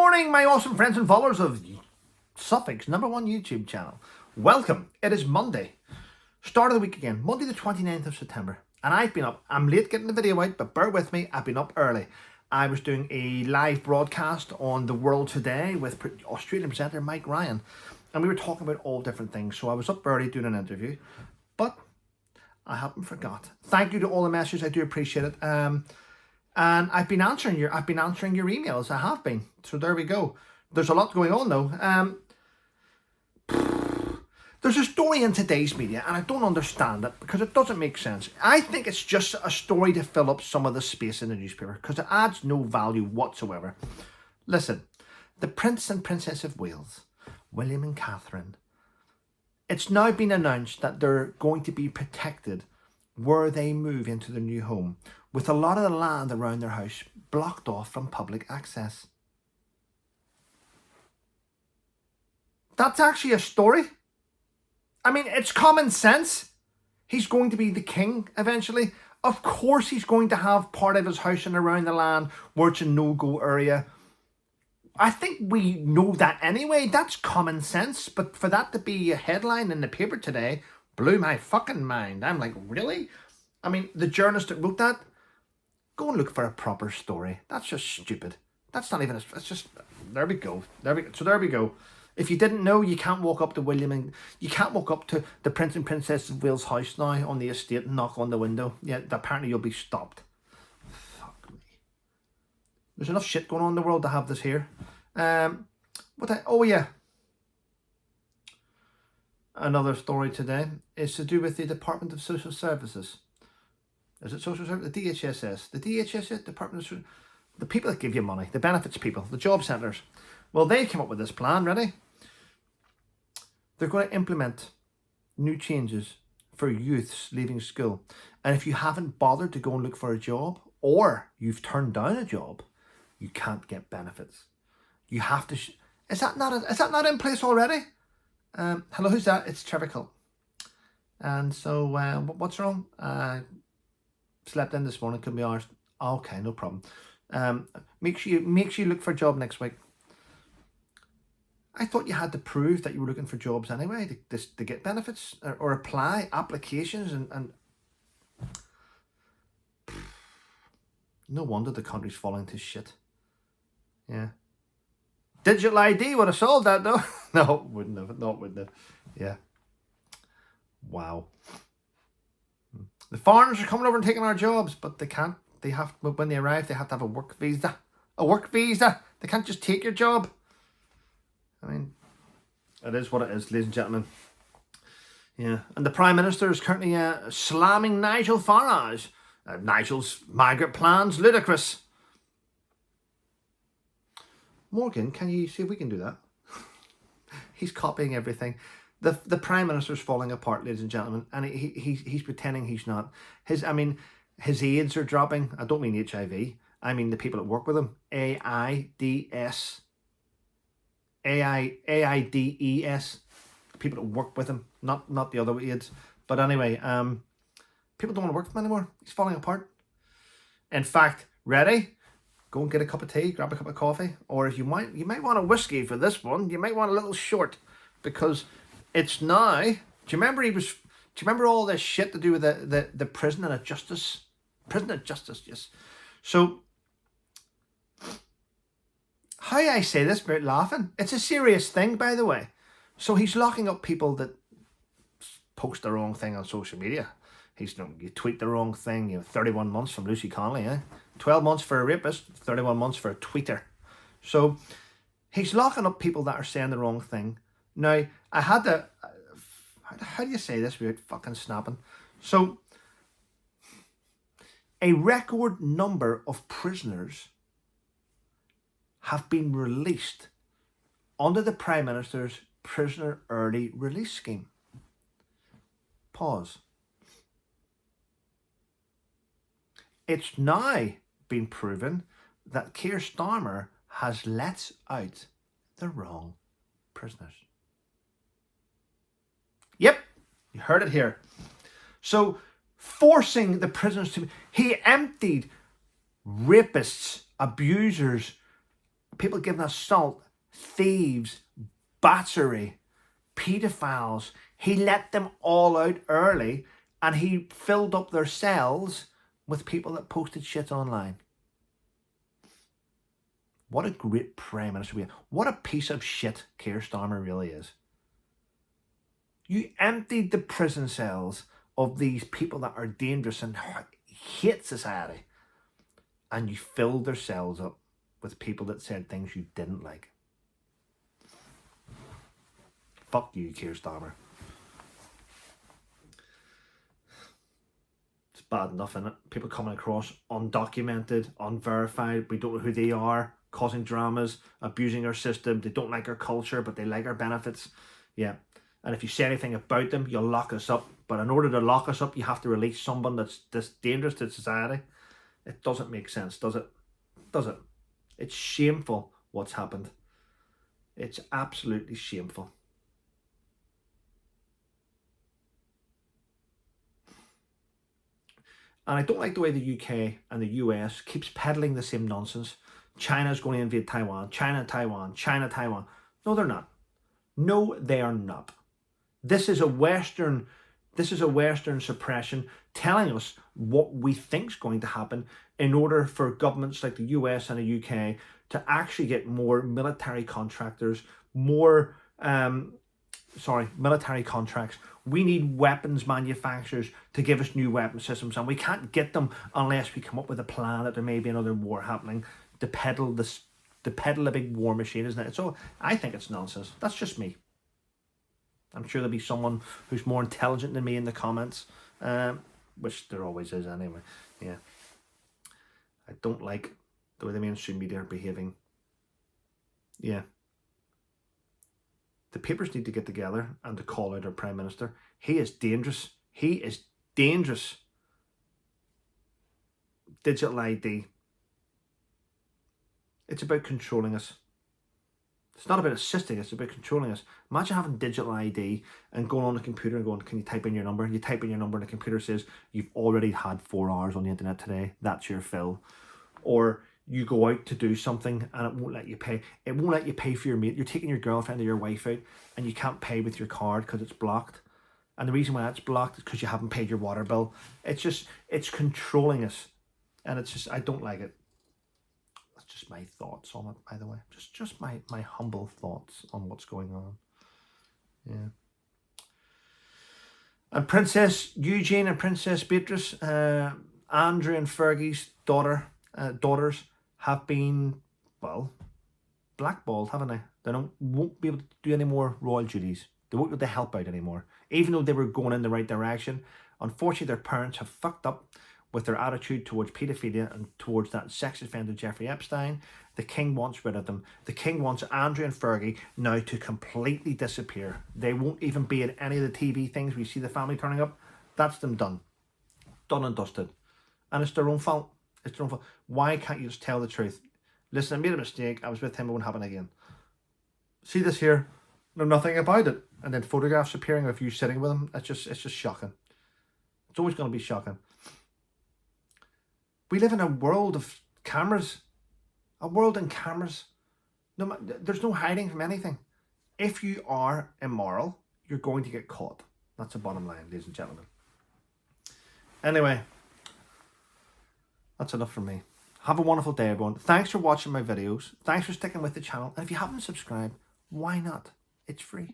morning, my awesome friends and followers of Suffolk's #1 YouTube channel. Welcome. It is Monday. Start of the week again. Monday the 29th of September. And I've been up. I'm late getting the video out, but bear with me. I've been up early. I was doing a live broadcast on The World Today with Australian presenter Mike Ryan. And we were talking about all different things. So I was up early doing an interview. But I haven't forgot. Thank you to all the messages. I do appreciate it. And I've been answering your emails. I have been. So there we go. There's a lot going on though. There's a story in today's media, and I don't understand it because it doesn't make sense. I think it's just a story to fill up some of the space in the newspaper because it adds no value whatsoever. Listen, the Prince and Princess of Wales, William and Catherine, it's now been announced that they're going to be protected where they move into their new home, with a lot of the land around their house blocked off from public access. That's actually a story. I mean, it's common sense. He's going to be the king eventually. Of course he's going to have part of his house and around the land where it's a no-go area. I think we know that anyway. That's common sense. But for that to be a headline in the paper today blew my fucking mind. I'm like, really? I mean, the journalist that wrote that, go and look for a proper story. That's just stupid. That's not even, it's just, there we go. So there we go. If you didn't know, you can't walk up to you can't walk up to the Prince and Princess of Wales house now on the estate and knock on the window. Yeah, apparently you'll be stopped. Fuck me. There's enough shit going on in the world to have this here. Oh yeah. Another story today is to do with the Department of Social Services. Is it Social Services? The DHSS. The DHSS, Department of the people that give you money, the benefits people, the job centres. Well, they came up with this plan, ready? They're going to implement new changes for youths leaving school. And if you haven't bothered to go and look for a job, or you've turned down a job, you can't get benefits. You have to... Is that not in place already? Hello, who's that? It's Geopolitical. And so, what's wrong? Slept in this morning, couldn't be arsed. Okay, no problem. Make sure you look for a job next week. I thought you had to prove that you were looking for jobs anyway to get benefits or apply applications and no wonder the country's falling to shit. Yeah. Digital ID would have solved that though. No, it wouldn't have. No, it wouldn't have. Yeah. Wow. The foreigners are coming over and taking our jobs, but they can't. They have, when they arrive, they have to have a work visa. A work visa. They can't just take your job. I mean, it is what it is, ladies and gentlemen. Yeah, and the Prime Minister is currently slamming Nigel Farage. Nigel's migrant plans ludicrous. Morgan, can you see if we can do that? He's copying everything. The Prime Minister's falling apart, ladies and gentlemen, and he's pretending he's not. His aides are dropping. I don't mean HIV. I mean the people that work with him. AIDS. People that work with him, not the other aides. But anyway, people don't want to work with him anymore. He's falling apart. In fact, ready? Go and get a cup of tea, grab a cup of coffee, or if you might want a whiskey for this one. You might want a little short, because it's now. Do you remember all this shit to do with the prison and justice? Prison and justice, yes. So, how I say this without laughing, it's a serious thing, by the way. So he's locking up people that post the wrong thing on social media. You tweet the wrong thing, 31 months from Lucy Connolly, 12 months for a rapist, 31 months for a tweeter. So he's locking up people that are saying the wrong thing. Now, I had to, how do you say this without fucking snapping? So, a record number of prisoners have been released under the Prime Minister's Prisoner Early Release Scheme. Pause. It's now been proven that Keir Starmer has let out the wrong prisoners. Yep, you heard it here. So, forcing the prisoners to... He emptied rapists, abusers, people giving assault, thieves, battery, pedophiles. He let them all out early, and he filled up their cells with people that posted shit online. What a great Prime Minister we have. What a piece of shit Keir Starmer really is. You emptied the prison cells of these people that are dangerous and hate society, and you filled their cells up with people that said things you didn't like. Fuck you, Keir Starmer. It's bad enough, isn't it? People coming across undocumented, unverified, we don't know who they are, causing dramas, abusing our system. They don't like our culture, but they like our benefits. Yeah. And if you say anything about them, you'll lock us up. But in order to lock us up, you have to release someone that's this dangerous to society. It doesn't make sense, does it? Does it? It's shameful what's happened. It's absolutely shameful. And I don't like the way the UK and the US keeps peddling the same nonsense. China's going to invade Taiwan. China, Taiwan. China, Taiwan. No, they're not. No, they are not. This is a Western suppression telling us what we think is going to happen in order for governments like the US and the UK to actually get more military contractors, military contracts. We need weapons manufacturers to give us new weapon systems, and we can't get them unless we come up with a plan that there may be another war happening to peddle a big war machine, isn't it? So I think it's nonsense. That's just me. I'm sure there'll be someone who's more intelligent than me in the comments, which there always is anyway. Yeah. I don't like the way the mainstream media are behaving. Yeah. The papers need to get together and to call out our Prime Minister. He is dangerous. He is dangerous. Digital ID. It's about controlling us. It's not about assisting us, it's about controlling us. Imagine having digital ID and going on the computer and going, can you type in your number? You type in your number and the computer says, you've already had 4 hours on the internet today. That's your fill. Or you go out to do something and it won't let you pay. It won't let you pay for your meal. You're taking your girlfriend or your wife out and you can't pay with your card because it's blocked. And the reason why it's blocked is because you haven't paid your water bill. It's controlling us. And it's just, I don't like it. That's just my thoughts on it, by the way. Just my humble thoughts on what's going on. Yeah. And Princess Eugene and Princess Beatrice, Andrew and Fergie's daughters have been, well, blackballed, haven't they? They won't be able to do any more royal duties. They won't be able to help out anymore. Even though they were going in the right direction, unfortunately their parents have fucked up with their attitude towards paedophilia and towards that sex offender Jeffrey Epstein. The king wants rid of them. The king wants Andrew and Fergie now to completely disappear. They won't even be in any of the TV things where you see the family turning up. That's them done. Done and dusted. And it's their own fault. It's their own fault. Why can't you just tell the truth? Listen, I made a mistake. I was with him. It won't happen again. See this here? Know nothing about it. And then photographs appearing of you sitting with him. It's just shocking. It's always going to be shocking. We live in a world of cameras. A world in cameras. No, there's no hiding from anything. If you are immoral, you're going to get caught. That's the bottom line, ladies and gentlemen. Anyway, that's enough from me. Have a wonderful day, everyone. Thanks for watching my videos. Thanks for sticking with the channel. And if you haven't subscribed, why not? It's free.